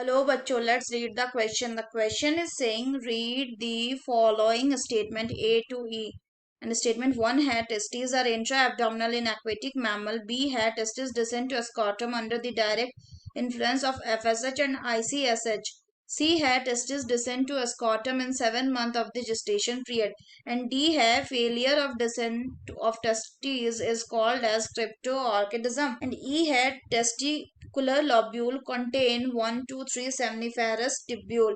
Hello, bachcho. Let's read the question. The question is saying read the following statement A to E. And statement 1 है testes are intra-abdominal in aquatic mammal. B है testes descend to scrotum under the direct influence of FSH and ICSH. C है testes descend to scrotum in 7 months of the gestation period. And D है failure of descent of testes is called as cryptorchidism. And E है testicular lobule contain 1, 2, 3 seminiferous tubule.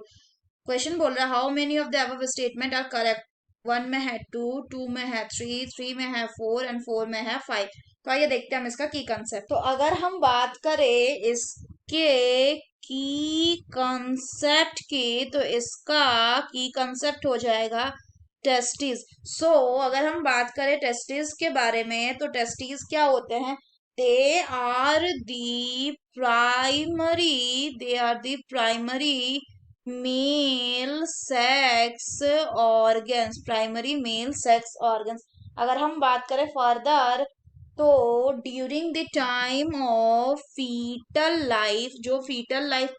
Question बोल रहा है how many of the above statement are correct. 1 में है 2, 2 में है 3, 3 में है 4 एंड 4 में है 5। तो आइए देखते हैं हम इसका की कंसेप्ट। तो अगर हम बात करें इसके की कंसेप्ट की, तो इसका की कंसेप्ट हो जाएगा टेस्टिस। अगर हम बात करें टेस्टिस के बारे में, तो टेस्टिस क्या होते हैं? They are the primary male sex organs, primary male sex organs. अगर हम बात करें फर्दर, तो during the time of foetal life, जो फीटल लाइफ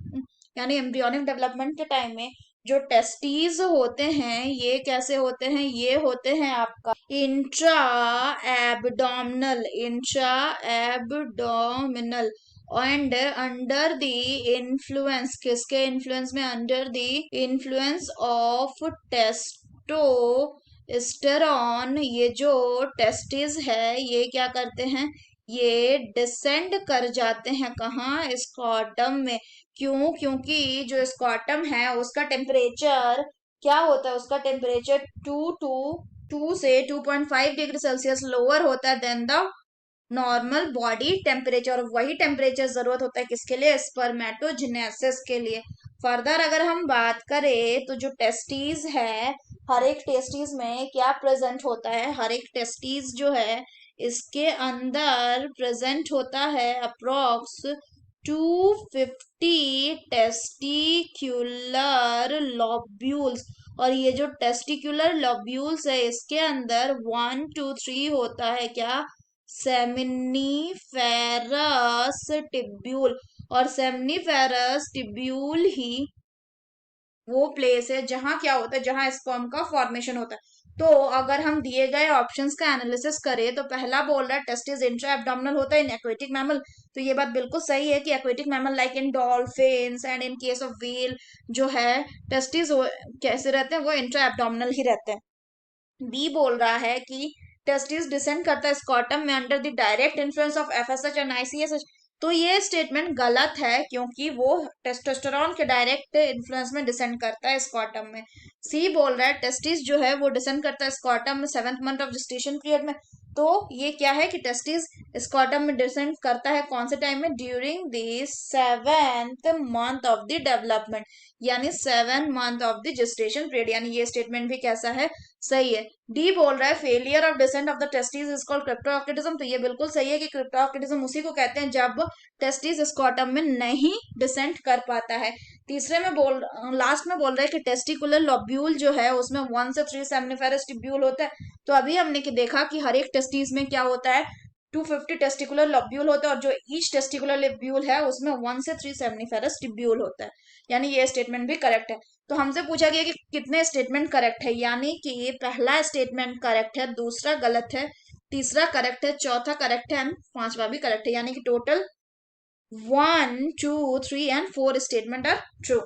यानी एम्ब्रियोनिक डेवलपमेंट के टाइम में जो टेस्टीज होते हैं, ये कैसे होते हैं? ये होते हैं आपका intra abdominal and under the influence, किसके इन्फ्लुएंस में? Under the influence of testosterone. ये जो टेस्टिस है, ये क्या करते हैं? ये डिसेंड कर जाते हैं कहाँ? स्कॉटम में। क्यों? क्योंकि जो स्कॉटम है उसका टेम्परेचर क्या होता है? उसका टेम्परेचर 2 से 2.5 डिग्री सेल्सियस लोअर होता है then the normal body temperature. और वही टेम्परेचर जरूरत होता है किसके लिए? स्पर्मेटोजेनेसिस के लिए। फर्दर अगर हम बात करें, तो जो टेस्टीज है, हर एक टेस्टीज में क्या प्रेजेंट होता है? हर एक टेस्टीज जो है इसके अंदर प्रेजेंट होता है अप्रोक्स 250 टेस्टिक्यूलर लॉब्यूल्स। और ये जो टेस्टिक्यूलर लॉब्यूल्स है, इसके अंदर 1, 2, 3 होता है क्या? Seminiferous tubule. और सेमिनिफेरस टिब्यूल ही वो प्लेस है जहां क्या होता है? जहां स्पर्म का फॉर्मेशन होता है। तो अगर हम दिए गए ऑप्शंस का एनालिसिस करें, तो पहला बोल रहा है टेस्टिस इंट्रा एब्डोमिनल होता है इन एक्वेटिक मैमल। तो ये बात बिल्कुल सही है कि aquatic mammal like in dolphins and in case of whale जो है टेस्टिस कैसे रहते हैं? वो इंट्रा एब्डोमिनल ही रहते हैं। बी बोल रहा है कि टेस्टिस डिसेंड करता है स्कॉटम में under the direct influence of FSH and ICSH. तो ये स्टेटमेंट गलत है, क्योंकि वो टेस्टोस्टेरोन के डायरेक्ट इन्फ्लुएंस में डिसेंड करता है स्कॉटम में। सी बोल रहा है टेस्टिस जो है वो डिसेंड करता है स्कॉटम में 7th month of gestation period में। तो ये क्या है कि टेस्टिस स्कॉटम में डिसेंड करता है कौन से टाइम में? During the 7th month of the development, यानी 7 month of the gestation period. यानी ये स्टेटमेंट भी कैसा है? सही है। डी बोल रहा है failure of descent of the testis is called cryptorchidism. तो ये बिल्कुल सही है कि क्रिप्टोऑक्टिडिज्म उसी को कहते हैं जब टेस्टिस स्कॉटम में नहीं डिसेंट कर पाता है। तीसरे में लास्ट में बोल रहा है कि टेस्टिकुलर लॉब्यूल जो है उसमें 1 से 3 सेमिनिफेरस ट्यूब्यूल होता है। तो अभी हमने देखा कि हर एक टेस्टिस में क्या होता है? 250 टेस्टिकुलर लॉब्यूल होता है, और जो ईच टेस्टिकुलर लॉब्यूल है उसमें 1 से 3 सेमिनिफेरस ट्यूब्यूल होता है। यानी ये स्टेटमेंट भी करेक्ट है। तो हमसे पूछा गया कि कितने स्टेटमेंट करेक्ट है, यानी कि पहला स्टेटमेंट करेक्ट है, दूसरा गलत है, तीसरा करेक्ट है, चौथा करेक्ट है एंड पांचवा भी करेक्ट है। यानी कि total 1, 2, 3 and 4 statement are true.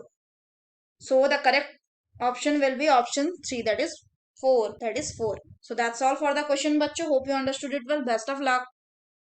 So the correct option will be option 3, that is 4. So that's all for the question, bachcho. Hope you understood it well. Best of luck.